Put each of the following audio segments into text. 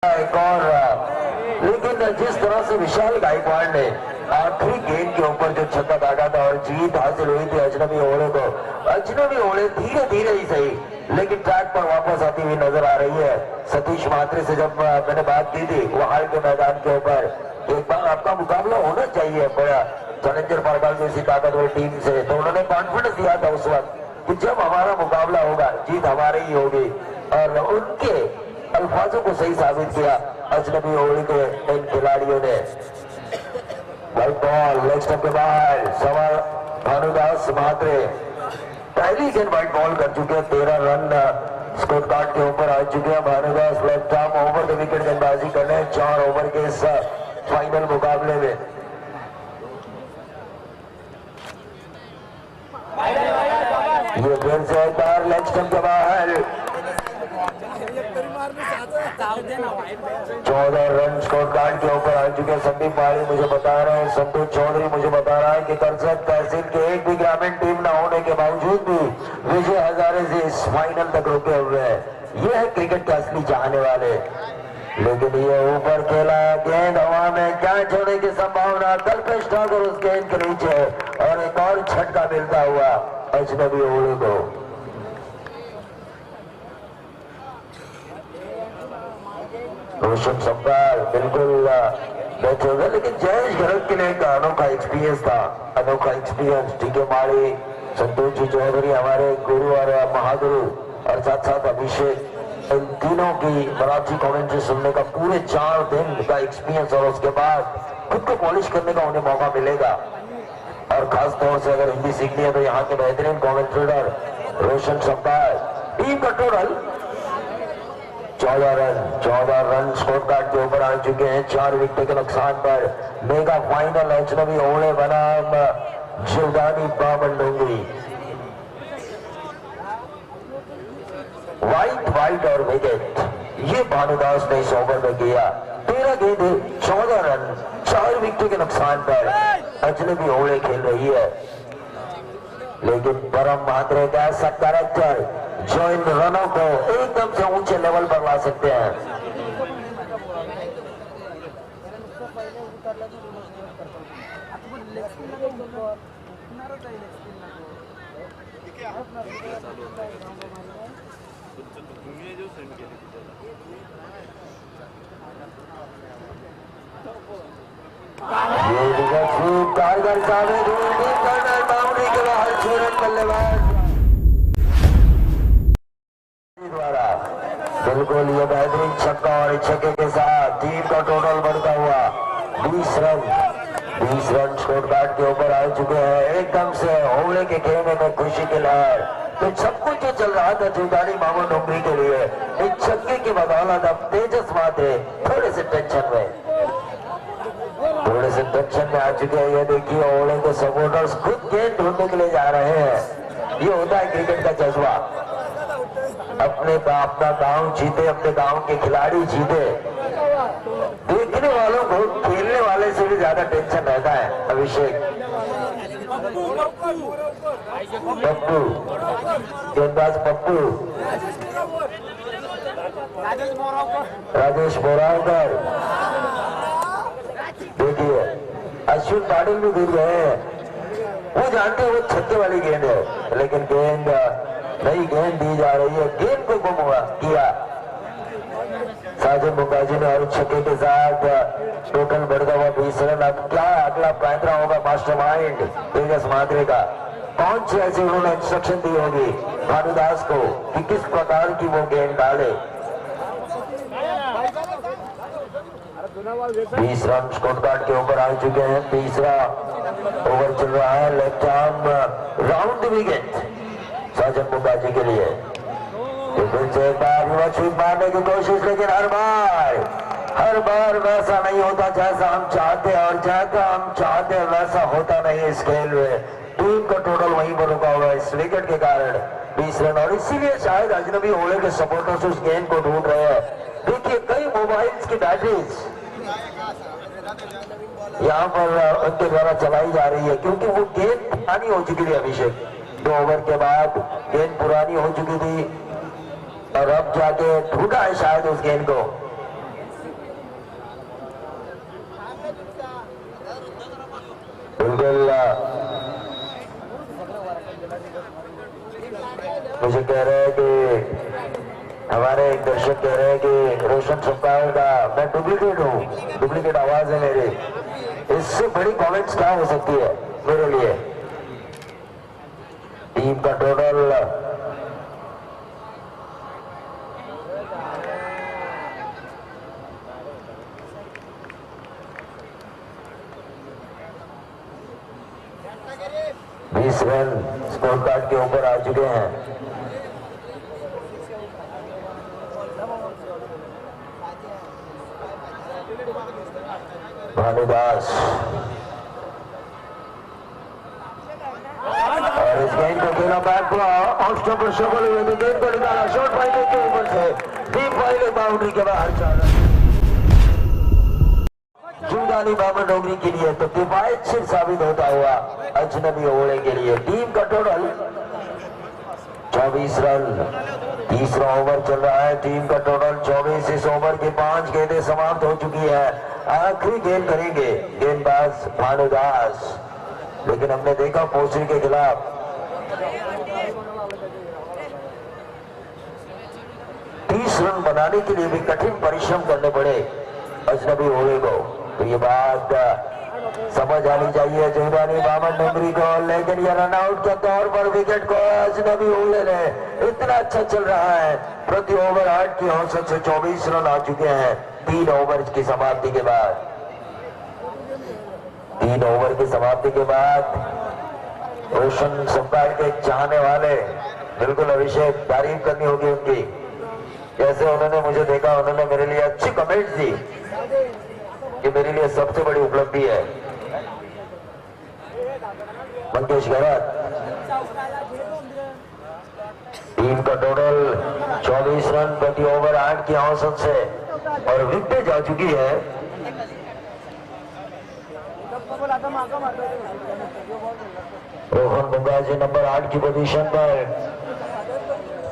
एक और लेकिन जिस तरह से विशाल गायकवाड़ ने आखिरी गेंद के ऊपर जो छक्का दागा था और जीत हासिल हुई थी अजनबी ओड़े को, अजनबी ओड़े धीरे धीरे ही सही लेकिन ट्रैक पर वापस आती हुई नजर आ रही है। सतीश मात्रे से जब मैंने बात की थी वहां के मैदान के ऊपर, एक बार आपका मुकाबला होना चाहिए बड़ा चैलेंजर परगाल जैसी ताकतवर टीम से, तो उन्होंने कॉन्फिडेंस दिया था उस वक्त कि जब हमारा मुकाबला होगा जीत हमारी ही होगी, और उनके अल्फाजों को सही साबित किया अजनबी ओड़ी के इन खिलाड़ियों ने। व्हाइट बॉल लेग स्टंप के बाहर सवाल भानुदास महात्रे पहली गेंद व्हाइट बॉल कर चुके हैं, 13 रन स्कोर कार्ड के ऊपर आ चुके हैं Bhanudas. Left arm over the wicket गेंदबाजी करने 4 ओवर के इस फाइनल मुकाबले में। ये गेंद से एक बार लेग स्टंप के बाहर 14 रन स्कोर कार्ड के ऊपर आ चुके हैं। संदीप पाड़ी मुझे बता रहे हैं, संतोष चौधरी मुझे बता रहा है कि करसद तहसील के एक भी ग्रामीण टीम न होने के बावजूद भी विजय हजारे से इस फाइनल तक रुके हुए हैं। ये है क्रिकेट के असली चाहने वाले। लेकिन ये ऊपर खेला गेंद हवा में कैच होने की संभावना, कल्पेश ठाकुर उस गेंद के नीचे और एक और झटका मिलता हुआ अजनबी ओड़ी को। रोशन सम्पाल बिल्कुल बैठे हुए, लेकिन जयेश गर्ग के लिए एक अनोखा एक्सपीरियंस था, अनोखा एक्सपीरियंस। टीके माड़ी, संतोष जी चौधरी हमारे गुरु और महागुरु, और साथ साथ अभिषेक, इन तीनों की मराठी कमेंट्री सुनने का पूरे 4 दिन का एक्सपीरियंस, और उसके बाद खुद को पॉलिश करने का उन्हें मौका मिलेगा। और खास तौर से अगर हिंदी सीखनी है तो यहाँ के बेहतरीन कमेंटेटर रोशन सम्पाल। टीम का टोटल 14 रन स्कोर कार्ड के ऊपर आ चुके हैं 4 विकेट के नुकसान पर। मेगा फाइनल अजनबी ओड़े बनाम शिवदानी बामंडोंगरी। वाइट और विकेट ये भानुदास ने इस ओवर में किया। 13 गेंद 14 रन 4 विकेट के नुकसान पर अजनबी ओड़े खेल रही है। लेकिन परम महात्रे का ऐसा कैरेक्टर जो इन रनों को एकदम से ऊंचे लेवल पर ला सकते हैं। टाइगर साहब बाउंड्री के बाहर छूरन बल्लेबाज द्वारा बिल्कुल ये बेहतरीन छक्का, और छक्के के साथ टीम का टोटल बढ़ता हुआ 20 रन स्कोर कार्ड के ऊपर आ चुके हैं। एकदम से ओड़े के खेमे में खुशी की लहर। तो सब कुछ जो चल रहा था चुटानी मामू डोंगरी के लिए, एक छक्के की बदौलत अब तेजस मात्रे थोड़े से टेंशन में आ चुके हैं। ये देखिए ओड़े के सपोर्टर्स खुद गेंद ढूंढने के लिए जा रहे हैं। ये होता है क्रिकेट का जज्बा, अपना गांव जीते, अपने गांव के खिलाड़ी जीते। देखने वालों को खेलने वाले से भी ज्यादा टेंशन रहता है। अभिषेक पप्पू, गेंदबाज पप्पू, राजेश बोरावकर, देखिए अश्विन पाटिल भी गिर गए हैं। वो जानते हैं वो छक्के वाली गेंद है, लेकिन गेंद नई गेंद दी जा रही है। गेंद को गुम हुआ किया साजिद मुखर्जी ने, और छक्के के साथ टोटल बढ़ता हुआ 20 रन। अब क्या अगला पैंतरा होगा मास्टरमाइंड तेजस मात्रे का? कौन सी ऐसी उन्होंने इंस्ट्रक्शन दी होगी भानुदास को कि किस प्रकार की वो गेंद डाले? 20 रन स्कोर कार्ड के ऊपर आ चुके हैं। तीसरा ओवर चल रहा है। लेफ्ट आर्म राउंड विकेट साजन मुखर्जी के लिए। तो फिर से एक बार स्वीप मारने की कोशिश, लेकिन हर बार वैसा नहीं होता जैसा हम चाहते, और जैसा हम चाहते वैसा होता नहीं इस खेल में। टीम का टोटल वहीं पर रुका हुआ है इस विकेट के कारण 20 रन, और इसीलिए शायद अजनबी ओड़े के सपोर्टर्स उस गेंद को ढूंढ रहे हैं। देखिए कई मोबाइल्स की बैटरीज यहाँ पर उनके द्वारा चलाई जा रही है, क्योंकि वो गेंद पुरानी हो चुकी थी। अभिषेक 2 ओवर के बाद गेंद पुरानी हो चुकी थी, और अब जाके ढूंढा है शायद उस गेंद को। रोशन सप्ताह का मैं डुप्लीकेट हूँ, डुप्लीकेट आवाज है मेरी। इससे बड़ी कमेंट्स क्या हो सकती है मेरे लिए। टीम का टोटल 20 रन स्कोर कार्ड के ऊपर आ चुके हैं। भानुदास और इस गेंद को खेला बैक ऑफ स्टंप पर शॉट हुए तो गेंद को निकाला शॉर्ट फाइनल के ऊपर से डीप फाइनल बाउंड्री के बाहर चला। जूदानी बाबर डोगरी के लिए तो किफायतशीर साबित होता हुआ अजनबी ओवरे के लिए। टीम का टोटल 24 रन। तीसरा ओवर चल रहा है। टीम का टोटल 24। इस ओवर की 5 गेंदें समाप्त हो चुकी है। आखिरी गेंद करेंगे गेंदबाज भानुदास, लेकिन हमने देखा पोस्टर के खिलाफ 30 रन बनाने के लिए भी कठिन परिश्रम करने पड़े अजनबी ओवरे को। तो ये बात समझ आनी चाहिए जूदानी बाबर डोगरी को, लेकिन ये रनआउट के तौर पर विकेट को अजनबी ओवरे ने इतना अच्छा चल रहा है। प्रति ओवर 8 की औसत से 24 रन आ चुके हैं 3 ओवर की समाप्ति के बाद। 3 ओवर की समाप्ति के बाद रोशन सप्ताह के चाहने वाले बिल्कुल अभिषेक तारीफ करनी होगी उनकी। जैसे उन्होंने मुझे देखा, उन्होंने मेरे लिए अच्छी कमेंट्स दी, ये मेरे लिए सबसे बड़ी उपलब्धि है। मंगेश गहरात। टीम का टोटल 24 रन प्रति ओवर 8 की औसत से और विकेट जा चुकी है। रोहन मुंगाजी नंबर 8 की पोजीशन पर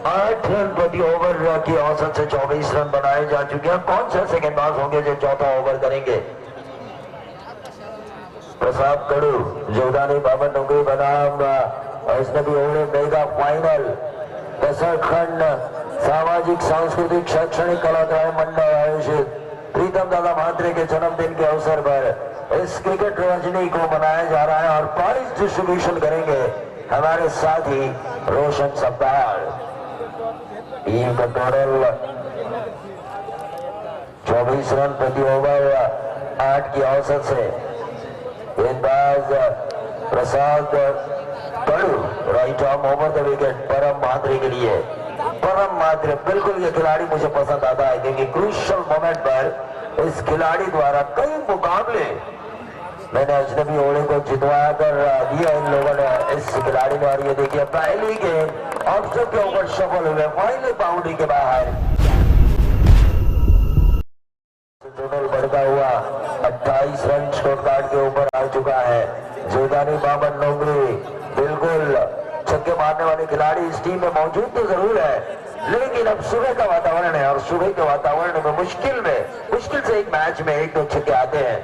8 रन प्रति ओवर की औसत से 24 रन बनाए जा चुके हैं। कौन से सेकंड गेंदबाज होंगे जो चौथा ओवर करेंगे? प्रसाद कड़ू, जूदानी बाबर डोगरी बनाम अजनबी ओवरे मेगा फाइनल दशरखंड सामाजिक सांस्कृतिक शैक्षणिक कलाकार मंडल आयोजित प्रीतम दादा म्हात्रे के जन्मदिन के अवसर पर इस क्रिकेट रजनी को मनाया जा रहा है और प्राइज डिस्ट्रीब्यूशन करेंगे हमारे साथी रोशन सब्दार। टीम का टोटल 24 रन प्रति ओवर 8 की औसत से गेंदबाज Prasad Kadu right arm over the wicket Param Mhatre के लिए। परम म्हात्रे बिल्कुल ये खिलाड़ी मुझे पसंद आता है क्योंकि क्रूशियल मोमेंट पर इस खिलाड़ी द्वारा कई मुकाबले मैंने अजनबी ओवरे को जितवा कर दिया इन लोगों ने, इस खिलाड़ी ने। और ये देखिए पहली गेंद ऑफ स्टंप के ऊपर सफल हुए फाइनल बाउंड्री के बाहर। टोटल बढ़ता हुआ 28 रन स्कोर कार्ड के ऊपर आ चुका है। जूदानी बाबर डोगरी बिल्कुल छक्के मारने वाले खिलाड़ी इस टीम में मौजूद तो जरूर है, लेकिन अब सुबह का वातावरण है और सुबह के वातावरण में मुश्किल से एक मैच में 1-2 छक्के आते हैं।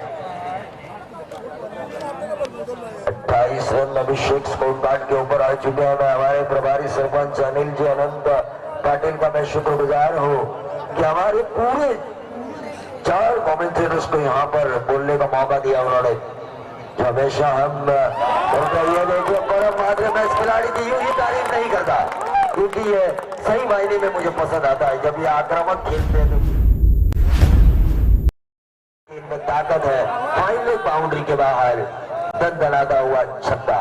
28 रन अभिषेक स्कोर कार्ड के ऊपर आ चुके हैं। मैं हमारे प्रभारी सरपंच अनिल जी अनंत पाटिल का मैं शुक्रगुजार हूँ कि हमारे पूरे 4 कमेंटेटर्स को यहाँ पर बोलने का मौका दिया उन्होंने, जो हमेशा हम उनका ये देखिए परम म्हात्रे में इस खिलाड़ी की यूं ही तारीफ नहीं करता क्योंकि ये सही मायने में मुझे पसंद आता है जब ये आक्रामक खेलते हैं तो इनमें ताकत है। फाइनल बाउंड्री के बाहर दंदनाता हुआ छक्का।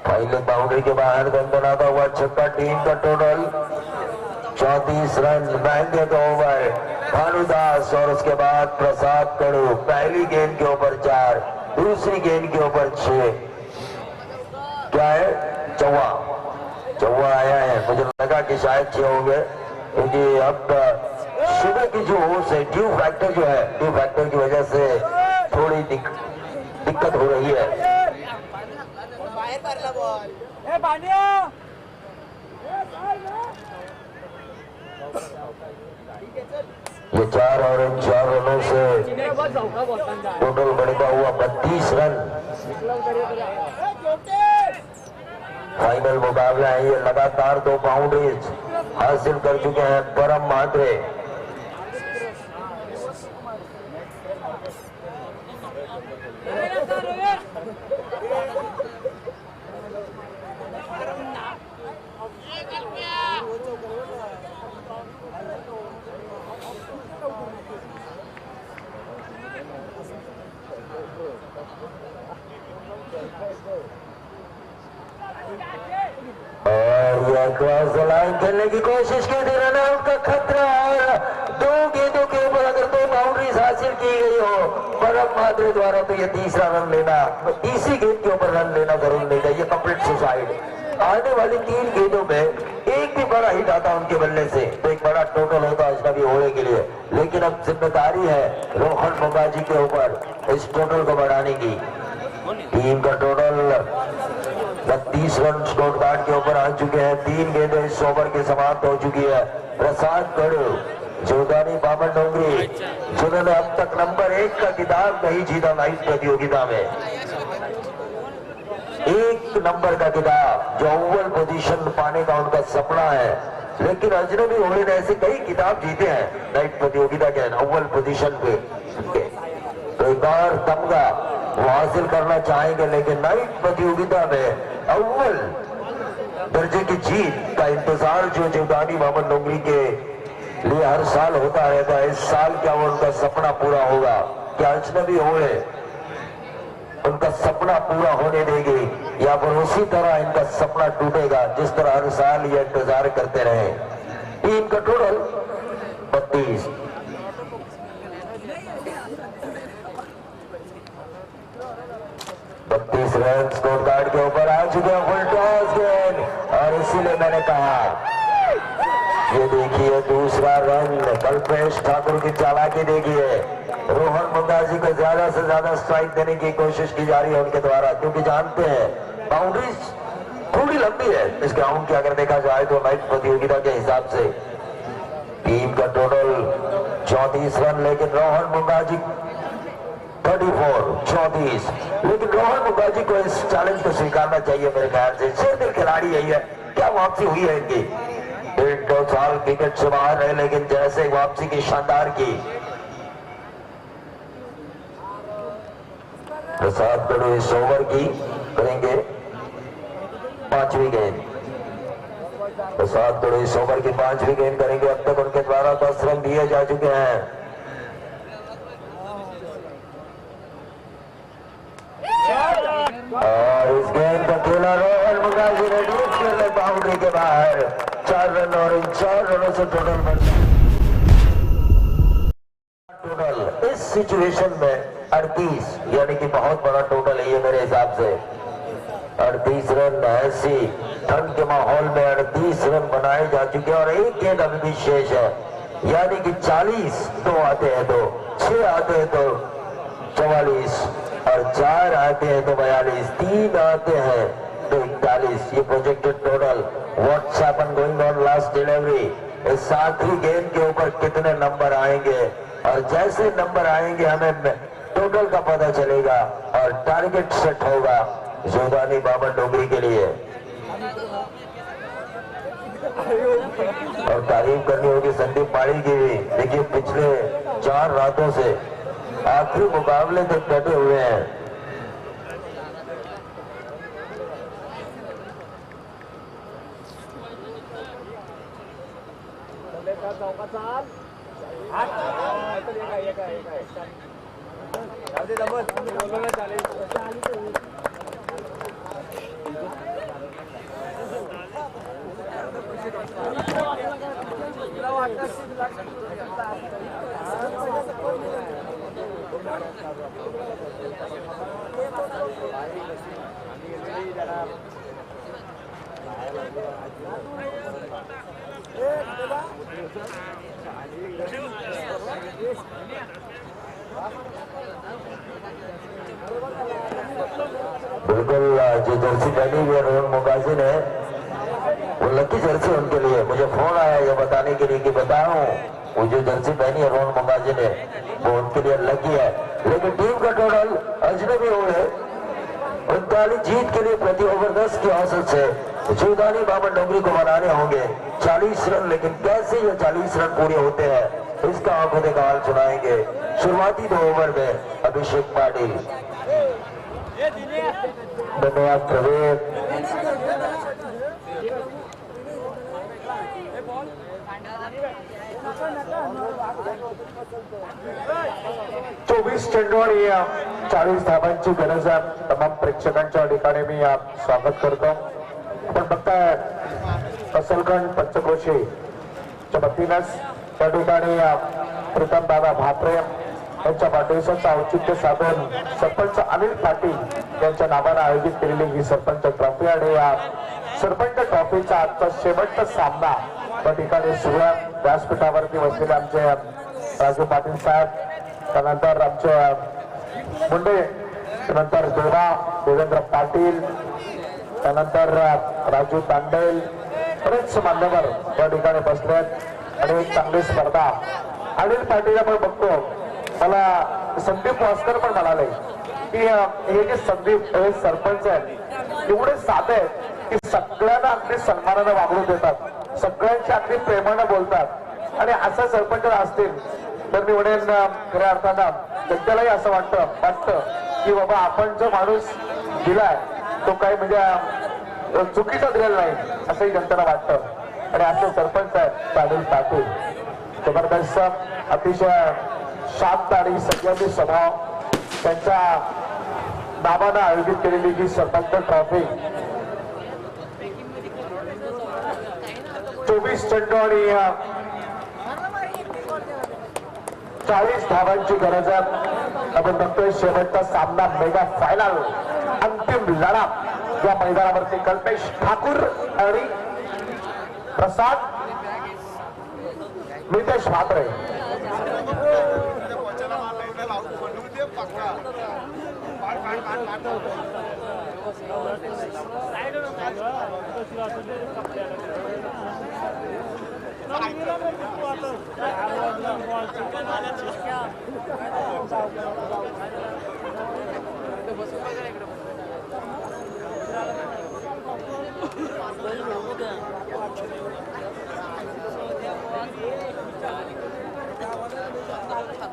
फाइनल बाउंड्री के बाहर दंदनाता हुआ छक्का। टीम का टोटल 34 रन। महंगे का ओवर भानुदास और उसके बाद प्रसाद कड़ू। पहली गेंद के ऊपर 4, दूसरी गेंद के ऊपर 6। क्या है? चौवा आया है। मुझे लगा कि शायद 6 होंगे क्योंकि अब सुबह की जो ओस है ड्यू फैक्टर जो है, ड्यू फैक्टर की वजह से थोड़ी दिक्कत हो रही है। ये 4 और इन 4 रनों से टोटल बढ़ता हुआ 32 रन। फाइनल मुकाबला है ये। लगातार 2 बाउंड्रीज हासिल कर चुके हैं परम म्हात्रे। क्रॉस द लाइन खेलने की कोशिश की थी, रन आउट का खतरा। और 2 गेंदों के ऊपर अगर 2 बाउंड्रीज हासिल की गई हो परम मात्रे द्वारा तो ये तीसरा रन लेना, तीसरी गेंद के ऊपर रन लेना जरूर लेगा। ये कंप्लीट सुसाइड। आने वाली 3 गेंदों में एक भी बड़ा हिट आता उनके बल्ले से तो एक बड़ा टोटल होता अजनबी ओले के लिए। लेकिन अब जिम्मेदारी है रोहन मुंगाजी के ऊपर इस टोटल को बढ़ाने की। टीम का टोटल 32 रन स्कोर कार्ड के ऊपर आ चुके हैं। 3 गेंदें इस ओवर के समाप्त हो चुकी है। प्रसाद गढ़, जोधानी बामन डोंगरी, जिन्होंने अब तक नंबर 1 का खिताब नहीं जीता लाइव प्रतियोगिता में, 1 नंबर का खिताब जो अव्वल पोजीशन पाने का उनका सपना है। लेकिन अजनबी ओले ने ऐसे कई खिताब जीते हैं नाइट प्रतियोगिता के अव्वल पोजीशन पे, तो एक और तमगा वो हासिल करना चाहेंगे। लेकिन नाइट प्रतियोगिता में अव्वल दर्जे की जीत का इंतजार जो जोधानी बामन डोंगरी के लिए हर साल होता रहता है, इस साल क्या वो उनका सपना पूरा होगा? क्या अजनबी ओले उनका सपना पूरा होने देगी या फिर उसी तरह इनका सपना टूटेगा जिस तरह हर साल ये इंतजार करते रहे? टीम का टोटल 32 रन स्कोर कार्ड के ऊपर आ चुके हैं। फुल टॉस गेंद, और इसीलिए मैंने कहा ये देखिए दूसरा रन कल्पेश ठाकुर की चालाकी देखिए। रोहन मुंगाजी को ज्यादा से ज्यादा स्ट्राइक देने की कोशिश की जा रही है उनके द्वारा, क्योंकि जानते हैं बाउंड्रीज थोड़ी लंबी है इस ग्राउंड की अगर देखा जाए तो नाइट प्रतियोगिता के हिसाब से। टीम का टोटल 34 रन, लेकिन रोहन मुंगाजी 34 लेकिन रोहन मुंगाजी को इस चैलेंज को स्वीकारना चाहिए मेरे ख्याल से। शेरदिल खिलाड़ी यही है, क्या वापसी हुई है इनकी? 1-2 साल क्रिकेट से बाहर रहे लेकिन जैसे वापसी की शानदार की। प्रसाद गढ़ इस ओवर की करेंगे 5वीं गेंद। प्रसाद गढ़ इस ओवर की 5वीं गेंद करेंगे। अब तक उनके द्वारा 10 रन दिए जा चुके हैं। और इस गेंद का खेला रोहन मुंगाजी ने ड्यूट कर ले बाउंड्री के बाहर। 4 रन और इन 4 रनों से टोटल इस सिचुएशन में 38 यानी कि बहुत बड़ा टोटल है ये मेरे हिसाब से। 38 रन ऐसी ठंड के माहौल में 38 रन बनाए जा चुके हैं और एक गेंद अभी भी शेष है, यानी कि 40 2 आते हैं तो 6 आते हैं तो 44 और 4 आते हैं तो 42, 3 आते हैं तो 41। ये projected total WhatsApp going on last delivery. इस आखिरी गेंद के ऊपर कितने नंबर आएंगे और जैसे नंबर आएंगे हमें टोटल का पता चलेगा और टारगेट सेट होगा जोधानी बामन डोंगरी के लिए। और तारीफ करनी होगी संदीप पाड़ी की भी। देखिए पिछले 4 रातों से आखिरी मुकाबले तक डटे हुए हैं। बिल्कुल जो जर्सी पहनी हुई है रोहन मुंगाजी ने, वो लकी जर्सी उनके लिए। मुझे फोन आया ये बताने के लिए कि बताऊं वो जो जर्सी पहनी है रोहन मुंगाजी ने वो उनके लिए लकी है। लेकिन टीम का टोटल अजनबी ओवर 39 जीत के लिए प्रति ओवर 10 की औसत से जोधानी बामन डोंगरी को बनाने होंगे 40 रन। लेकिन कैसे ये 40 रन पूरे होते हैं इसका आंखों देखा हाल सुनाएंगे शुरुआती 2 ओवर में अभिषेक पाटिल। धन्यवाद प्रवीण। चोवीस चेंडू आणि 40 धावांची गरज आहे तमाम प्रेक्षकांच्या ठिकाणी मी स्वागत करतो। आपण बघताय असलगंज पंचक्रोशीच्या वतीनंच त्या ठिकाणी प्रीतम दादा भात्रे यांच्या वाढदिवसाचं औचित्य साधून सरपंच अनिल पाटील यांच्या नावानं आयोजित केलेली ही सरपंच ट्रॉफी आणि या सरपंच ट्रॉफीचा आजचा शेवटचा सामना त्या ठिकाणी सुरू आहे. व्यासपीठावरती बसलेले आमचे राजू पाटील साहेब, त्यानंतर आमचे मुंडे, त्यानंतर देवेंद्र पाटील, त्यानंतर राजू तांडेल, बरेच मान्यवर या ठिकाणी बसले आहेत आणि एक चांगली स्पर्धा. अनिल पाटील आपण बघतो, मला संदीप वास्कर पण म्हणाले की हे जे संदीप हे सरपंच आहेत एवढे साधे आहेत की सगळ्यांना अगदी सन्मानानं वागणूक देतात, सगळ्यांची अगदी प्रेमानं बोलतात आणि असं सरपंच असतील तर मी म्हणेन खऱ्या अर्थानं जनतेलाही असं वाटतं की बाबा आपण जो माणूस दिलाय तो काही म्हणजे चुकीचा दिलेला नाही असंही जनतेला वाटतं आणि असे सरपंच आहेत अनिल पाटील. जबरदस्त अतिशय शांत आणि संयमी स्वभाव त्यांच्या नावानं आयोजित केलेली ही सरपंच ट्रॉफी 24 चेंडू आणि 40 धावांची गरज आहे. आपण बघतोय शेवटचा सामना मेगा फायनल अंतिम लढा या मैदानावरती कल्पेश ठाकूर आणि प्रसाद मितेश म्हात्रे.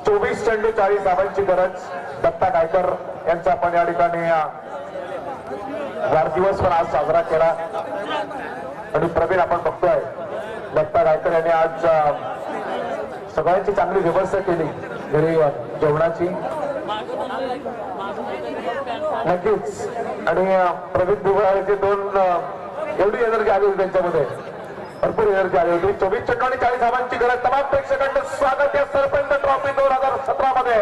चोवीस चेंडू 40 धावांची गरज. दत्ता गायकर यांचा आपण या ठिकाणी वाढदिवस पण आज साजरा केला आणि प्रवीण आपण बघतोय दत्ता गायकर यांनी आज सगळ्यांची चांगली व्यवस्था केली घरी जेवणाची नक्कीच. आणि प्रवीण दुगाळेचे दोन एवढी एनर्जी आली होती त्यांच्यामध्ये, भरपूर एनर्जी आली होती. 24 चेंडू आणि 40 धावांची गरज. तमाम प्रेक्षकांचं स्वागत या सरपंच ट्रॉफी 2017 मध्ये.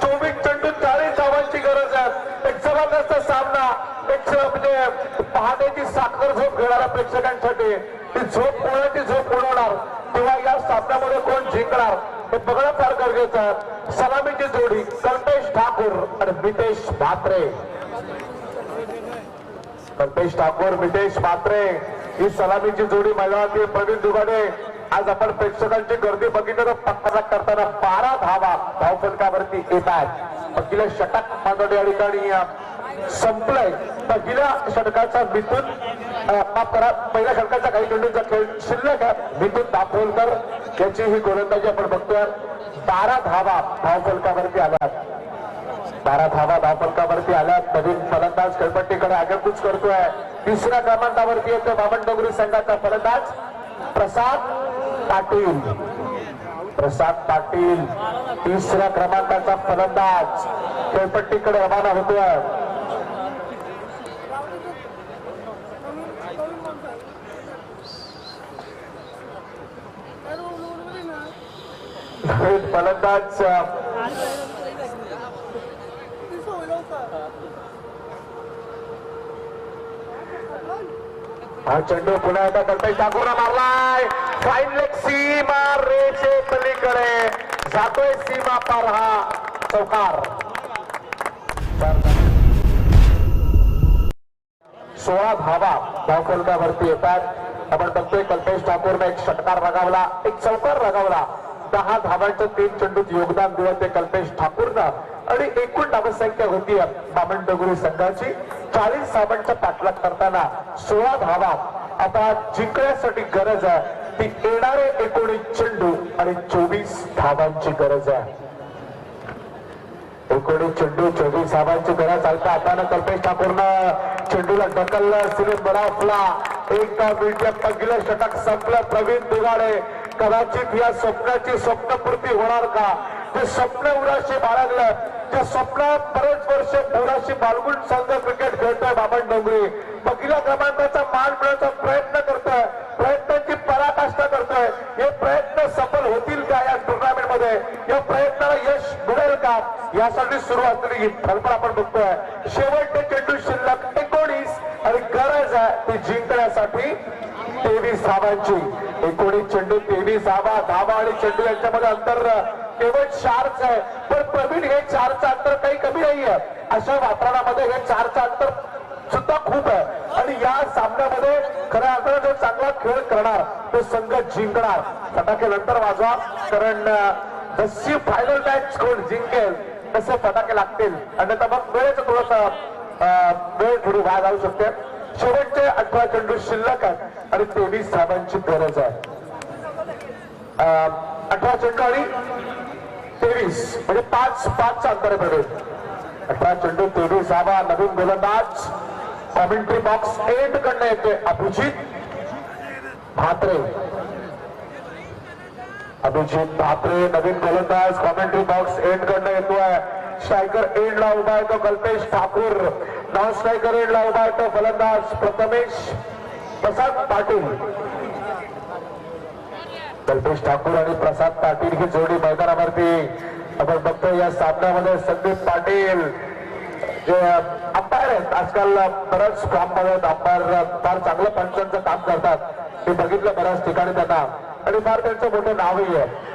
24 चेंडू 40 धावांची गरज आहे. एक जबरदस्त सामना, एक म्हणजे पहाटेची साखर झोप घेणाऱ्या प्रेक्षकांसाठी ती झोप कोणाची झोप उडवणार तेव्हा या सामन्यामध्ये कोण जिंकणार हे बघणं फार गरजेचं आहे. सलामीची जोडी कल्पेश ठाकूर आणि मितेश म्हात्रे. कल्पेश ठाकूर मितेश म्हात्रे ही सलामीची जोडी मैदानातील. प्रवीण दुगाडे आज आपण प्रेक्षकांची गर्दी बघितलं तर पक्का करताना 12 धावा धावफलकावरती येत आहेत. पहिलं षटक मात्र या ठिकाणी संपलंय. पहिल्या षटकाचा मिथून माफ करा, पहिल्या षटकाचा काही चेंडूंचा खेळ शिल्लक आहे. मिथून दाभोलकर याची ही गोलंदाजी आपण बघतोय. 12 धावा धावफलकावरती आल्यात. 12 धावा धावफलकावरती आल्यात. नवीन फलंदाज खेळपट्टीकडे आगेकूच करतोय. तिसऱ्या क्रमांकावरती येतो बामणडोंगरी संघाचा फलंदाज प्रसाद पाटील. प्रसाद पाटील तिसऱ्या क्रमांकाचा फलंदाज खेळपट्टीकडे रवाना होतोय. फलंदाज हा चेंडू पुन्हा एकदा कल्पेश ठाकूरला मारलाय. फाईन लेग सीमा रेषे पलीकडे जातोय, सीमा पार हा चौकार. 16 धावा धावफलकावरती येतात. आपण बघतोय कल्पेश ठाकूरने एक षटकार लगावला, एक चौकार लगावला. 10 धावांचं 3 चेंडूत योगदान दिलं ते कल्पेश ठाकूरनं आणि एकूण धावसंख्या होती बामणडोंगरी संघाची 40 धावांचा पाठलाग करताना 16 धावा आता जिंकण्यासाठी गरज आहे. ती येणारे 19 चेंडू आणि 24 धावांची गरज आहे. 19 चेंडू 24 धावांची गरज. चालता हातानं कल्पेश ठाकूरनं चेंडूला ढकललं, सिनेम बडाफला. एक मीडियम पहिलं षटक संपलं. प्रवीण दुगाडे कदाचित या स्वप्नाची स्वप्नपूर्ती होणार का? ते स्वप्न उराशी बाळगलं, त्या स्वप्नात बरेच वर्ष उराशी बाळगून संघ क्रिकेट खेळतोय बामणडोंगरी. पहिल्या क्रमांकाचा मान मिळवण्याचा प्रयत्न करतोय. होतील का या टुर्नामेंट मध्ये, या प्रयत्नाला यश मिळेल का, यासाठी सुरू असलेली ही धडपड आपण बघतोय. शेवटचे चेंडू शिल्लक 19 आणि गरज आहे ती जिंकण्यासाठी 23 धावांची. 19 चेंडू 23 धावा आणि चेंडू यांच्यामध्ये अंतर केवळ 4च आहे. पण प्रवीण हे 4चं अंतर काही कमी नाहीये. अशा वातावरणामध्ये हे 4चं अंतर सुद्धा खूप आहे. आणि या सामन्यामध्ये खऱ्या अर्थाने जो चांगला खेळ करणार तो संघ जिंकणार. फटाके नंतर वाजवा, कारण जशी फायनल मॅच कोण जिंकेल तसे फटाके लागतील. अन्यथा मग वेळेचं थोडंसं वेळ थोडी वाया जाऊ शकते. शेवटचे 18 चेंडू शिल्लक आहेत आणि 23 धावांची गरज आहे. 18 चेंडू आणि 23 म्हणजे 5-5चं अंतर पडेल. 18 चेंडू 23 धावा. नवीन गोलंदाज कॉमेंट्री बॉक्स एंड कडनं येते अभिजित म्हात्रे. अभिजित म्हात्रे नवीन गोलंदाज कॉमेंट्री बॉक्स एंड कडनं येतोय. स्ट्रायकर एंडला उभा आहे तो कल्पेश ठाकूर. नॉन स्ट्रायकर एंडला उभा आहे तो फलंदाज प्रथमेश प्रसाद पाटील. कल्पेश ठाकूर आणि प्रसाद पाटील ही जोडी मैदानावरती आपण बघतोय. या सामन्यामध्ये संदीप पाटील जे अंपायर आहेत, आजकाल बऱ्याच फॉर्ममध्ये अंपायर फार चांगलं पंचांचं काम करतात. हे बघितलं बऱ्याच ठिकाणी त्यांना आणि फार त्यांचं मोठं नावही आहे.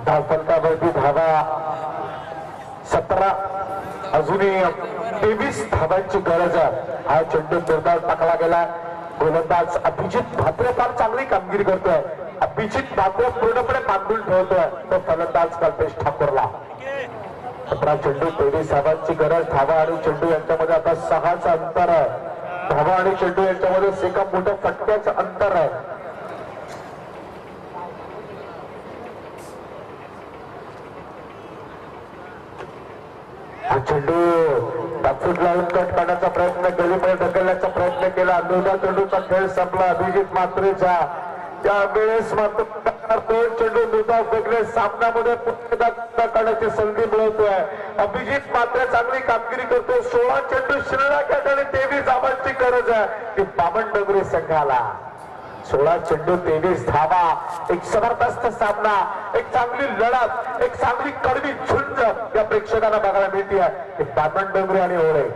धावफलकावरती धावा 17, अजूनही 23 धावांची गरज आहे. हा चेंडू जोरदार टाकला गेला. गोलंदाज अभिजित म्हात्रे फार चांगली कामगिरी करतोय. अभिजित म्हात्रे पूर्णपणे बांधून ठेवतोय तो फलंदाज कल्पेश ठाकूरला. 17 चेंडू 23 धावांची गरज. धावा आणि चेंडू यांच्यामध्ये आता 6चं अंतर आहे. धावा आणि चेंडू यांच्यामध्ये एका मोठ्या फटक्याचं अंतर आहे. हा चेंडू बाजूला लावून कट करण्याचा प्रयत्न, गलीकडे ढकलण्याचा प्रयत्न केला. दुधा चेंडूचा खेळ संपला अभिजित म्हात्रेचा. त्यावेळेस मात्र 2 चेंडू दुधा वेगळे सामन्यामध्ये पुन्हा करण्याची संधी मिळवतोय. अभिजित मात्र चांगली कामगिरी करतो. 16 चेंडू शिल्लक आहेत आणि 23 धावांची गरज आहे ती बामणडोंगरी संघाला. 16 चेंडू 23 धावा. एक जबरदस्त सामना, एक चांगली लढत, एक चांगली कडवी झुंज या प्रेक्षकांना बघायला मिळते आहे. बामणडोंगरी आणि ओळे.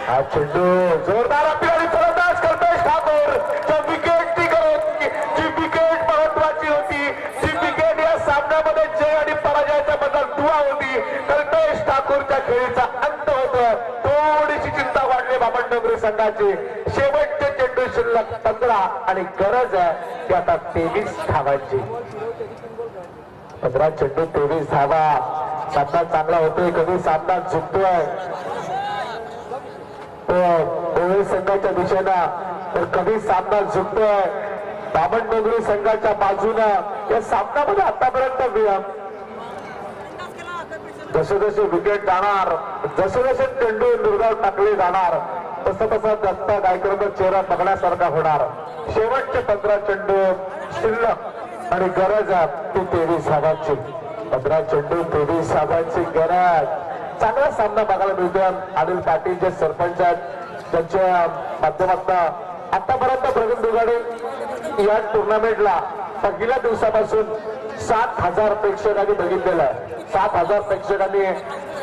हा चेंडू जोरदार आपली फलंदाज कल्पेश ठाकूर विकेटची गरज. जी विकेट महत्वाची होती, जी विकेट या सामन्यामध्ये जय आणि पराजयाच्या बद्दल दुवा होती. कल्पेश ठाकूरच्या खेळीचा अंत होतोय. थोडीशी चिंता वाढली बामणडोंगरी संघाची. शेवटचे चेंडू शिल्लक 15 आणि गरज आहे ती आता 23 धावांची. 15 चेंडू 23 धावा. सामना चांगला होतोय, कधी सामना झुकतोय ओळे संघाच्या दिशेनं, तर कधी सामना झुकतोय बामणडोंगरी संघाच्या बाजूनं. या सामन्यामध्ये आतापर्यंत जसे जसे विकेट जाणार, जसे जसे चेंडू निर्धाव टाकले जाणार, तसं तसा दत्ता गायकरचा चेहरा बघण्यासारखा होणार. शेवटचे 15 चेंडू शिल्लक आणि गरज ती 23 धावांची. 15 चेंडू 23 धावांची गरज. चांगला सामना बघायला मिळतोय. अनिल पाटील जे सरपंच आहेत त्यांच्या माध्यमातून आतापर्यंत प्रवीण दुगाडे या टुर्नामेंटला पहिल्या दिवसापासून 7,000 प्रेक्षकांनी बघितलेला आहे. 7,000 प्रेक्षकांनी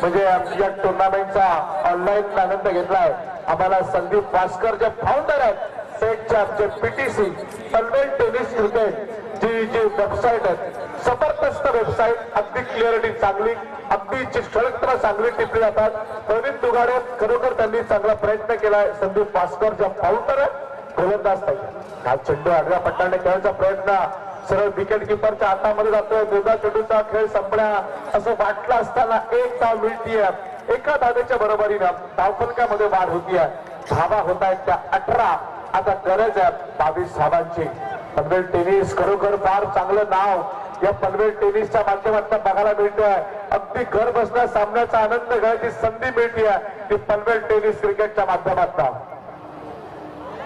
म्हणजे या टुर्नामेंटचा ऑनलाईन आनंद घेतलाय. आम्हाला संदीप भास्कर जे फाउंडर आहेत सेटच्या जे पीटीसी पनवेल टेनिस क्रिकेट जी वेबसाईट आहे, जबरदस्त वेबसाईट, अगदी क्लिअरिटी चांगली, अगदी चित्रक्षण चांगली टिपली जातात. प्रवीण दुगाडे खरोखर त्यांनी चांगला प्रयत्न केलाय. संदीप भास्कर जे फाउंडर आहे गोलंदाज हा चेंडू आडव्या पट्ट्याने खेळायचा प्रयत्न सरळ विकेट किपरच्या हातामध्ये जातोय. दुधा चेंडूचा खेळ संपल्या असं वाटलं असताना 1 धाव मिळतीये. एका धावेच्या बरोबरीनं धावफलकामध्ये वाढ होतीये. धावा होत आहेत त्या 18. आता गरज आहे 22 धावांची. पनवेल टेनिस खरोखर फार चांगलं नाव या पनवेल टेनिसच्या माध्यमातून बघायला मिळतोय. अगदी घर बसण्या सामन्याचा आनंद घ्यायची संधी मिळतीये ती पनवेल टेनिस क्रिकेटच्या माध्यमातून.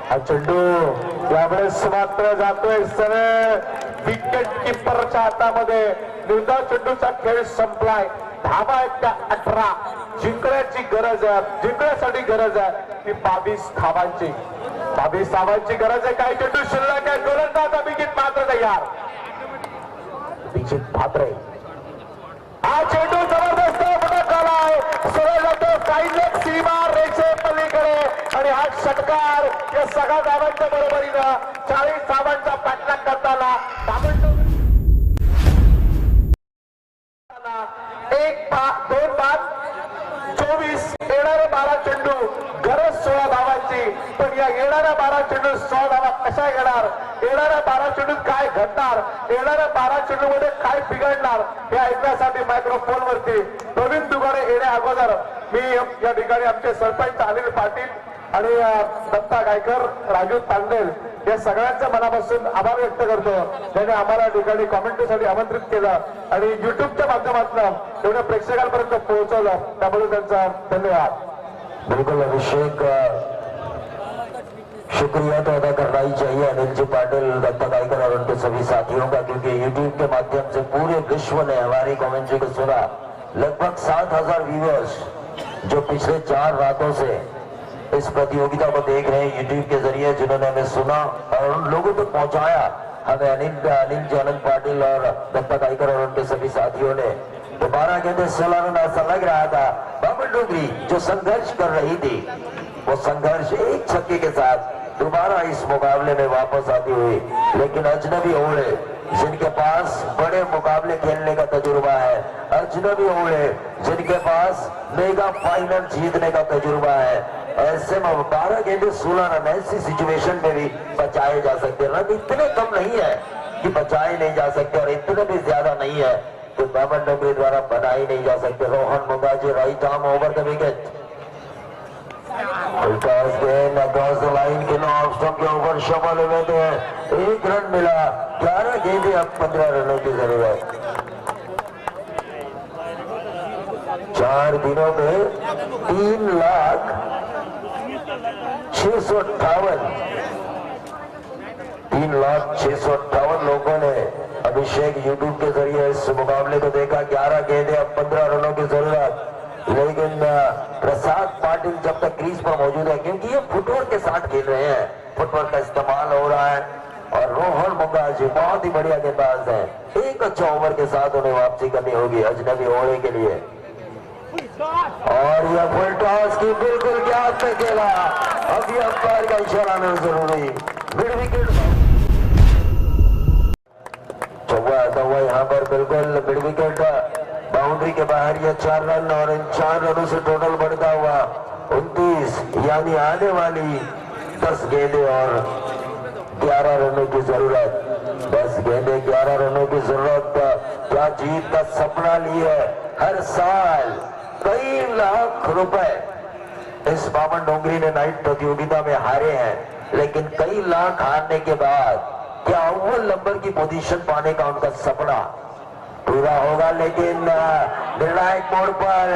हा चेंडू यावेळेस मात्र जातोय सरळ विकेट किपरच्या हातामध्ये. दुधा चेंडूचा खेळ संपलाय. धावा आहेत त्या 18 जिंकण्याची गरज आहे, जिंकण्यासाठी गरज आहे ती 22 धावांची. 22 धावांची गरज आहे. काही चेंडू शिल्लक आहे. गोलंदाज अभिजित म्हात्रे तयार. अभिजित म्हात्रे हा चेंडू जबरदस्त फटक आलाय. सरळ जातो फायनल सीमा रेषे पलीकडे आणि हा षटकार या सगळ्या धावांच्या बरोबरीनं 40 धावांचा पाठलाग करताना दोन बाद 24 येणारे 12 चेंडू गरज 16 धावांची. पण या येणाऱ्या 12 चेंडू 100 धावा कशा येणार, येणाऱ्या 12 चेंडूत काय घडणार, येणाऱ्या 12 चेंडू मध्ये काय बिघडणार हे ऐकण्यासाठी मायक्रोफोन वरती प्रवीण दुगाडे येण्या अगोदर मी या ठिकाणी आमचे सरपंच अनिल पाटील आणि दत्ता गायकर, राजू तांडेल या सगळ्यांच्या मनापासून आभार व्यक्त करतो. ज्यांनी आम्हाला ठिकाणी कॉमेंटरीसाठी आमंत्रित केलं आणि युट्यूबच्या माध्यमातून एवढ्या प्रेक्षकांपर्यंत पोहोचवलं, त्याबद्दल त्यांचा धन्यवाद. बिल्कुल अभिषेक, शुक्रिया तो अदा करना ही चाहिए अनिल जी पाटिल, दत्ता गायकर और उनके सभी साथियों का, क्योंकि यूट्यूब के माध्यम से पूरे विश्व ने हमारी कमेंट्री को सुना. लगभग 7,000 व्यूअर्स जो पिछले 4 रातों से इस प्रतियोगिता को देख रहे हैं यूट्यूब के जरिए, जिन्होंने हमें सुना और उन लोगों तक पहुंचाया हमें अनिल जी अनंत पाटिल और दत्ता गायकर और उनके सभी साथियों ने. दोबारा कहते 16 रन ऐसा लग रहा था. बाबर डोगरी जो संघर्ष कर रही थी वो संघर्ष एक छक्के के साथ दोबारा इस मुकाबले में वापस आती हुई. लेकिन अजनबी ओले जिनके पास बड़े मुकाबले खेलने का तजुर्बा है, अजनबी ओले जिनके पास मेगा फाइनल जीतने का तजुर्बा है, ऐसे में 12 गेंदे 16 रन ऐसी सिचुएशन में भी बचाए जा सकते. रन इतने कम नहीं है कि बचाए नहीं जा सकते और इतने भी ज्यादा नहीं है कि बाबर डोगरी द्वारा बनाई नहीं जा सकते. Rohan Mungaji right arm over the wicket. Across the line के ऑफ स्टंप के ऊपर शमल हुए थे. 1 रन मिला. 11 गेंदे अब 15 रनों की जरूरत. 4 दिनों में 3,658 लोगों ने अभिषेक यूट्यूब के जरिए इस मुकाबले को देखा. 11 गेंदे अब 15 रनों की जरूरत. लेकिन प्रसाद पाटिल जब तक क्रीज पर मौजूद है, क्योंकि ये फुटवर्क के साथ खेल रहे हैं, फुटवर्क का इस्तेमाल हो रहा है और रोहन मुंगाजी बहुत ही बढ़िया गेंदबाज हैं. एक अच्छा ओवर के साथ उन्हें वापसी करनी होगी अजनबी ओवर के लिए. और यह फुल टॉस की बिल्कुल ज्ञात में खेला. अभी अंपायर का इशारा नहीं जरूरी. मिड विकेट चौवा यहाँ पर बिल्कुल मिड विकेट बाउंड्री के बाहर. यह 4 रन और इन 4 रनों से टोटल बढ़ता हुआ 29, यानी आने वाली 10 गेंदे और 11 रनों की जरूरत. 10 गेंदे 11 रनों की जरूरत. क्या जीत का सपना लिए हर साल कई लाख रुपए इस बामन डोंगरी ने नाइट प्रतियोगिता में हारे हैं, लेकिन कई लाख हारने के बाद क्या अव्वल नंबर की पोजीशन पाने का उनका सपना पूरा होगा. लेकिन निर्णायक मोड़ पर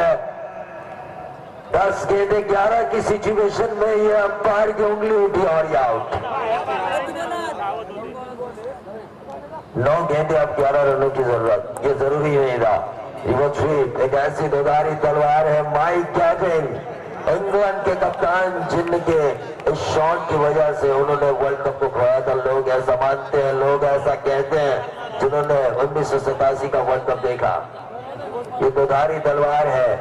10 गेंदे 11 की सिचुएशन में ये अंपायर की उंगली उठी और ये आउट. 9 गेंदे अब 11 रनों की जरूरत. ये जरूरी नहीं था. स्वीप एक ऐसी दोधारी तलवार है. माइक कैविन इंग्लैंड के कप्तान, जिनके इस शॉट की वजह से उन्होंने वर्ल्ड कप को खोया था. लोग ऐसा मानते हैं, लोग ऐसा कहते हैं जिन्होंने 1987 का वर्ल्ड कप देखा. ये दोधारी तलवार है.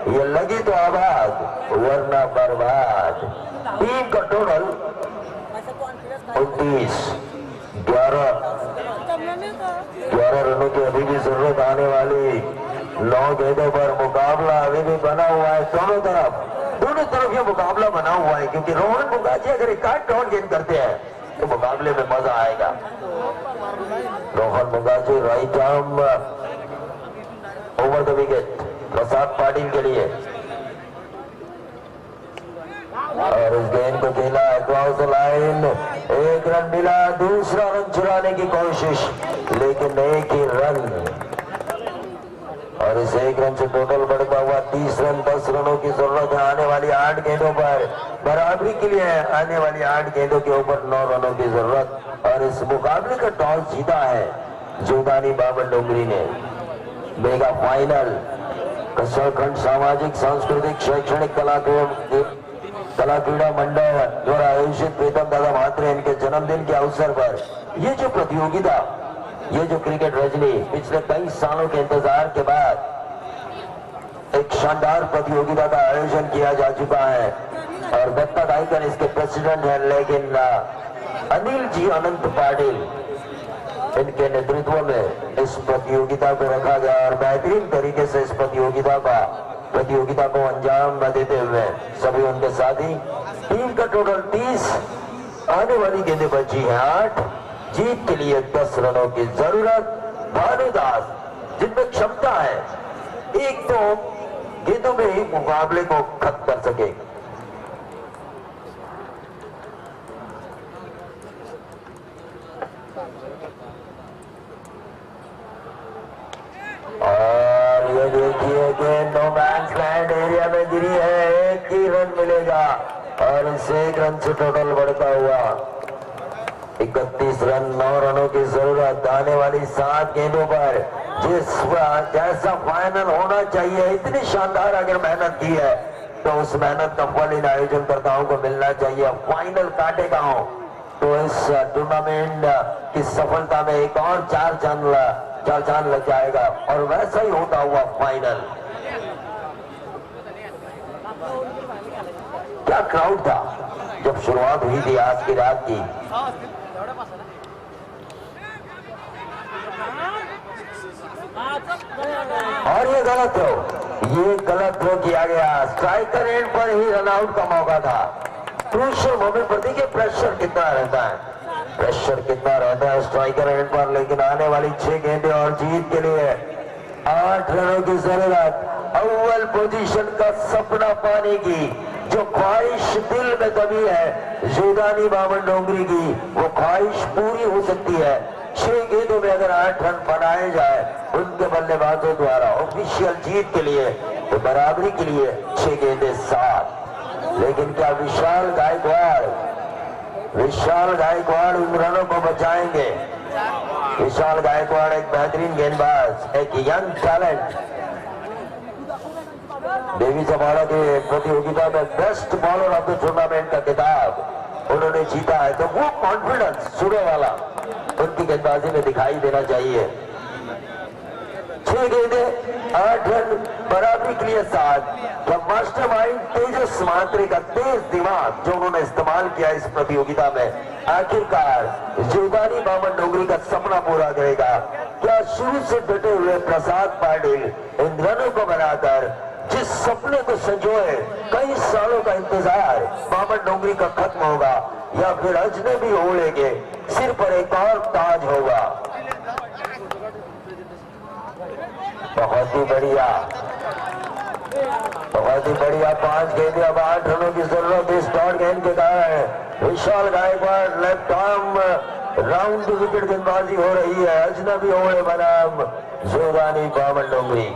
ये लगी तो आबाद वरना बर्बाद. टीम का टोटल 29. 11 रनों की अभी भी जरूरत आने वाली. 9 गेंदों पर मुकाबला अभी भी बना हुआ है. दोनों तरफ ये मुकाबला बना हुआ है, क्योंकि रोहन मुंगाजी अगर एक डाउन गेंद करते हैं तो मुकाबले में मजा आएगा. Rohan Mungaji right arm over the wicket Prasad Patil के लिए. और इस गेंद को खेला अक्रॉस द लाइन. 1 रन मिला. दूसरा रन चुराने की कोशिश, लेकिन 1 ही रन और इस 1 रन से टोटल बढ़ता हुआ 30 रन. 10 रनों की जरूरत है आने वाली 8 गेंदों पर. बराबरी के लिए आने वाली 8 गेंदों के ऊपर 9 रनों की जरूरत. और इस मुकाबले का टॉस जीता है जोगानी बाबर डोंगरी ने. मेगा फाइनल कसरखंड सामाजिक सांस्कृतिक शैक्षणिक कला क्रीड़ा मंडल द्वारा आयोजित प्रीतम दादा म्हात्रे इनके जन्मदिन के अवसर पर ये जो प्रतियोगिता, ये जो क्रिकेट रजनी पिछले कई सालों के इंतजार के बाद एक शानदार प्रतियोगिता का आयोजन किया जा चुका है और दत्ता गायकर इसके प्रेसिडेंट हैं, लेकिन अनिल जी अनंत पाटिल इनके नेतृत्व में इस प्रतियोगिता को रखा गया और बेहतरीन तरीके से इस प्रतियोगिता को अंजाम देते हुए सभी उनके साथी टीम का टोटल 30, आने वाली गेंदें बची हैं 8, जीत के लिए 10 रनों की जरूरत। भानुदास जिनमें क्षमता है 1-2 गेंदों में ही मुकाबले को खत्म कर सके। और ये देखिए कि नो मैंस लैंड एरिया में गिरी है, 1 ही रन मिलेगा और इससे 1 रन से टोटल बढ़ता हुआ 31 रन, 9 रनों की जरूरत। आने वाली 7 गेंदों पर जैसा फाइनल होना चाहिए, इतनी शानदार अगर मेहनत की है तो उस मेहनत का फल इन आयोजनकर्ताओं को मिलना चाहिए। फाइनल काटेगा हो तो इस टूर्नामेंट की सफलता में एक और 4 चांद लग जाएगा और वैसा ही होता हुआ फाइनल। क्या क्राउड था जब शुरुआत हुई थी आज की रात की। और ये गलत थ्रो किया गया, स्ट्राइकर एंड पर ही रन आउट का मौका था। क्रूशियल मोमेंट पर देखिए प्रेशर कितना रहता है स्ट्राइकर एंड पर, लेकिन आने वाली 6 गेंदें और जीत के लिए 8 रनों की जरूरत। अव्वल पोजीशन का सपना पाने की जो ख्वाहिश दिल में दबी है जोधानी बामन डोंगरी की, वो ख्वाहिश पूरी हो सकती है। 6 गेंदों में अगर 8 रन बनाए जाए उनके बल्लेबाजों द्वारा ऑफिशियल जीत के लिए, तो बराबरी के लिए 6 गेंदें 7। लेकिन क्या विशाल गायकवाड़ उन रनों को बचाएंगे? विशाल गायकवाड़ एक बेहतरीन गेंदबाज, एक यंग टैलेंट, देवी सभाड़ा के प्रतियोगिता में best bowler of the tournament का खिताब उन्होंने जीता है, तो वो कॉन्फिडेंस सुबह वाला उनकी गेंदबाजी में दिखाई देना चाहिए। 6 गेंदें 8 रन, बराबरी के लिए 7। जब मास्टरमाइंड तेजस म्हात्रे का तेज दिमाग जो उन्होंने इस्तेमाल किया इस प्रतियोगिता में, आखिरकार जोधानी बामन डोंगरी का सपना पूरा करेगा। क्या शुरू से डटे हुए प्रसाद पाटिल इन रनों को बनाकर जिस सपने को संजोए कई सालों का इंतजार बामन डोंगरी का खत्म होगा, या फिर अजनबी ओढ़ेंगे सिर पर एक और ताज होगा? बहुत ही बढ़िया 5 गेंदें, अब 8 रनों की जरूरत इस डॉट गेंद के कारण। Vishal Gaikwad left arm round wicket गेंदबाजी हो रही है, अजनबी ओढ़े बनाम जोधानी बामन डोंगरी।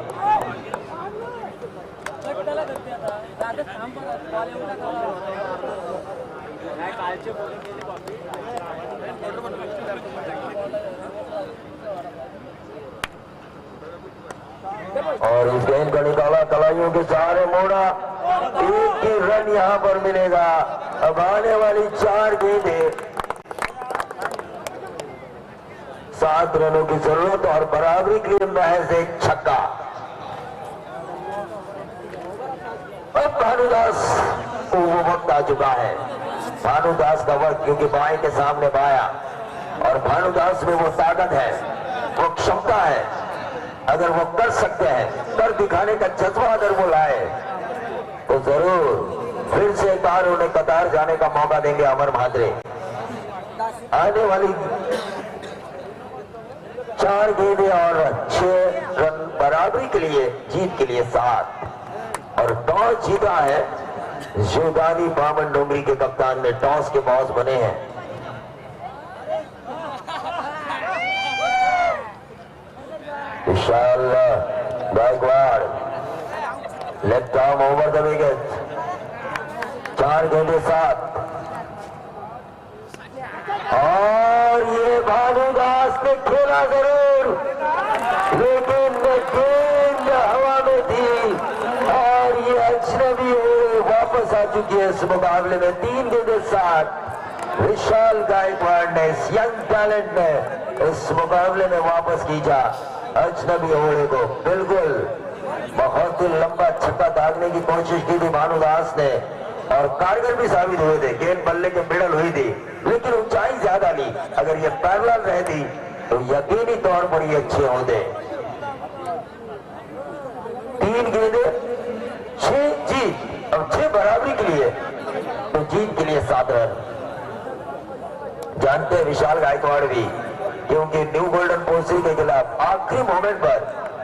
और इस गेंद को निकाला, कलाइयों के सहारे मोड़ा, 1 ही रन यहां पर मिलेगा। अब आने वाली 4 गेंदें 7 रनों की जरूरत और बराबरी के लिए महज 1 छक्का। अब भानुदास को वो वक्त आ चुका है, भानुदास का वक्त, क्योंकि बाएं के सामने बाया और भानुदास में वो ताकत है, वो क्षमता है। अगर वो कर सकते हैं, कर दिखाने का जज्बा अगर वो लाए तो जरूर फिर से एक बार उन्हें कतार जाने का मौका देंगे अमर म्हात्रे। आने वाली 4 गेंदें और 6 रन, बराबरी के लिए, जीत के लिए 7। और टॉस जीता है जोधानी बामन डोंगरी के कप्तान ने, टॉस के बॉस बने हैं। Vishal Gaikwad left arm over the wicket, 4 गेंदें 7। और ये भानुदास ने खेला जरूर, लेकिन गेंद हवा में थी चुकी है इस मुकाबले में 3 गेंदों 7। विशाल गायकवाड़ ने, इस यंग टैलेंट ने इस मुकाबले में वापस खींचा अजनबी ओले को। बिल्कुल बहुत ही लंबा छक्का दागने की कोशिश की थी भानु दास ने और कारगर भी साबित हुए थे। गेंद बल्ले के मिडल हुई थी लेकिन ऊंचाई ज्यादा नहीं। अगर ये पैरेलल रहती तो यकीनी तौर पर ये अच्छे होते। 3 गेंदे 6 जीत और 6 बराबरी के लिए, तो जीत के लिए 7 रन। जानते हैं विशाल गायकवाड़ भी, क्योंकि न्यू गोल्डन पोस्टी के खिलाफ आखिरी मोमेंट पर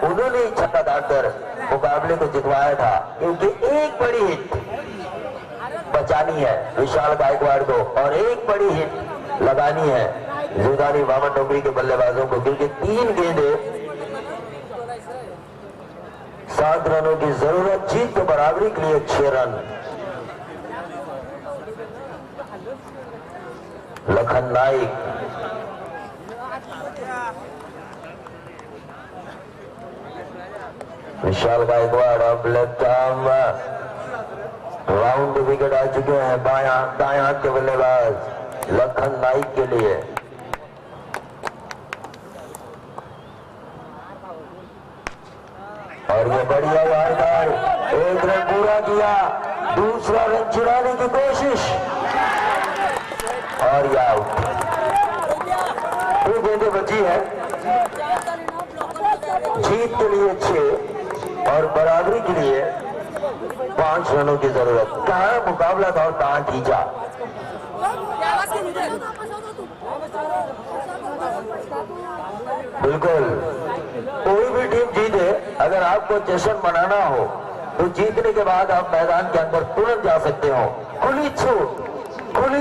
उन्होंने ही छक्का दागकर मुकाबले को जितवाया था, क्योंकि एक बड़ी हिट बचानी है विशाल गायकवाड़ को और एक बड़ी हिट लगानी है जुदानी वामन डोंगरी के बल्लेबाजों को, क्योंकि 3 गेंदे 7 रनों की जरूरत। जीत तो बराबरी के लिए 6 रन। लखन नाइक विशाल गायकवाड़ अब लेफ्ट आर्म राउंड विकेट आ चुके हैं दाएं हाथ के बल्लेबाज लखन नाइक के लिए। और ये बढ़िया वारदार, 1 रन पूरा किया, दूसरा रन चुराने की कोशिश और ये आउट। 2 गेंदें बची है, जीत के लिए 6 और बराबरी के लिए 5 रनों की जरूरत। कहां मुकाबला था और कहां खींचा। बिल्कुल कोई भी टीम जीते, अगर आपको जश्न मनाना हो तो जीतने के बाद आप मैदान के अंदर तुरंत जा सकते हो। खुली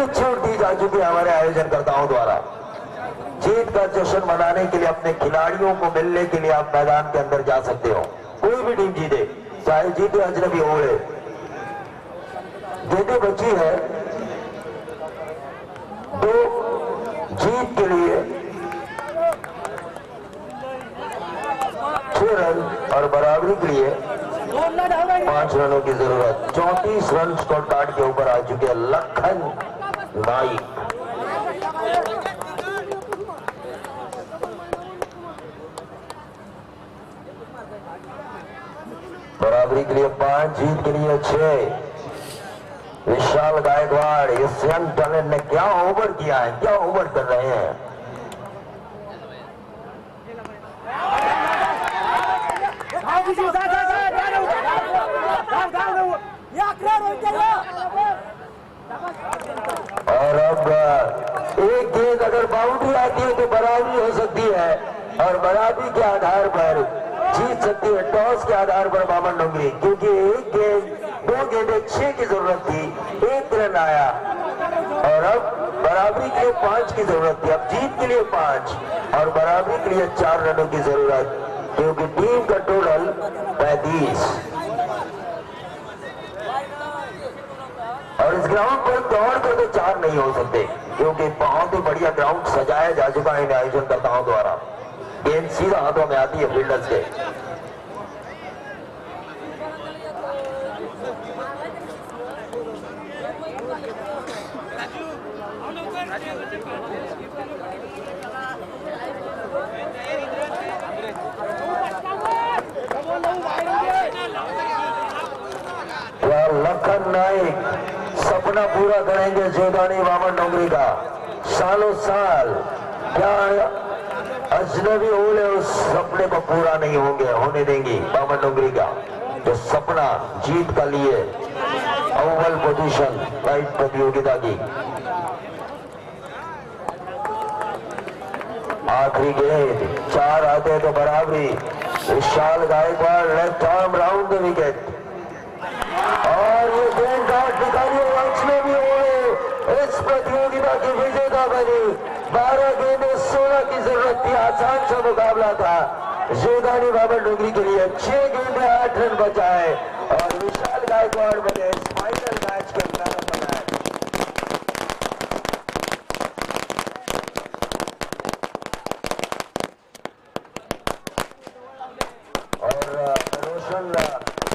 छूट दी जा चुकी है हमारे आयोजनकर्ताओं द्वारा। जीत का जश्न मनाने के लिए, अपने खिलाड़ियों को मिलने के लिए आप मैदान के अंदर जा सकते हो। कोई भी टीम जीते, चाहे जीते अजनबी ओले। गेंदें बची है 2 जीत के लिए 6 रन और बराबरी के लिए 5 रनों की जरूरत। 34 रन स्कोर कार्ड के ऊपर आ चुके हैं लखन नाइक। बराबरी के लिए 5, जीत के लिए 6। विशाल गायकवाड़, इस यंग टैलेंट ने क्या ओवर किया है, क्या ओवर कर रहे हैं। और अब एक गेंद अगर बाउंड्री आती है तो बराबरी हो सकती है और बराबरी के आधार पर जीत सकती है टॉस के आधार पर वामन डोंगरी, क्योंकि 1 गेंद 2 गेंदें 6 की जरूरत थी, 1 रन आया और अब बराबरी के लिए 5 की जरूरत थी। अब जीत के लिए 5 और बराबरी के लिए 4 रनों की जरूरत, क्योंकि टीम का टोटल 35। और इस ग्राउंड पर दौड़ कर तो 4 नहीं हो सकते, क्योंकि बहुत ही बढ़िया ग्राउंड सजाया जा चुका है इन आयोजनकर्ताओं द्वारा। गेंद सीधा हाथों में आती है फील्डर्स के। क्या लखन नाइक सपना पूरा करेंगे जोधानी वामन डोंगरी का सालों साल? क्या अजनबी ओले उस सपने को पूरा नहीं होने देंगी वामन डोंगरी का, जो सपना जीत का लिए अव्वल पोजीशन लाइट प्रतियोगिता की। आखिरी गेंद 4 आते तो बराबरी। Vishal Gaikwad left arm round the wicket और ये गेंद डॉट दिखाई अजनबी ओले इस प्रतियोगिता की विजेता बनी। 12 गेंदें 16 की जरूरत थी, आसान सा मुकाबला था जोधानी वामन डोंगरी के लिए। 6 गेंदें 8 रन बचाए और विशाल गायकवाड़ बने इस फाइनल मैच के मैन ऑफ द मैच। और रोशन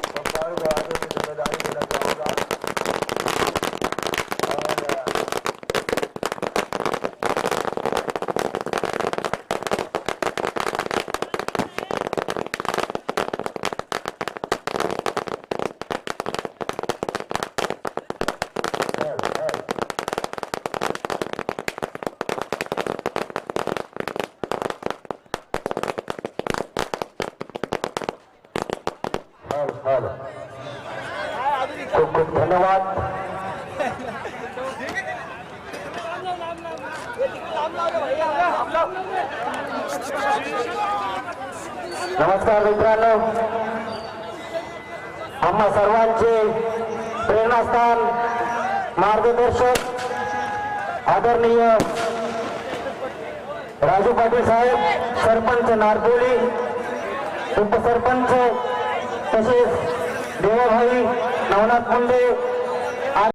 पंपाल को आगे की जिम्मेदारी देना चाहूंगा। हॅलो. खूप खूप धन्यवाद. नमस्कार मित्रांनो, आम्हा सर्वांचे प्रेरणास्थान, मार्गदर्शक आदरणीय राजू पाटील साहेब, सरपंच नारपोली, उपसरपंच तसेच देवाभाई नवनाथ मुंडे,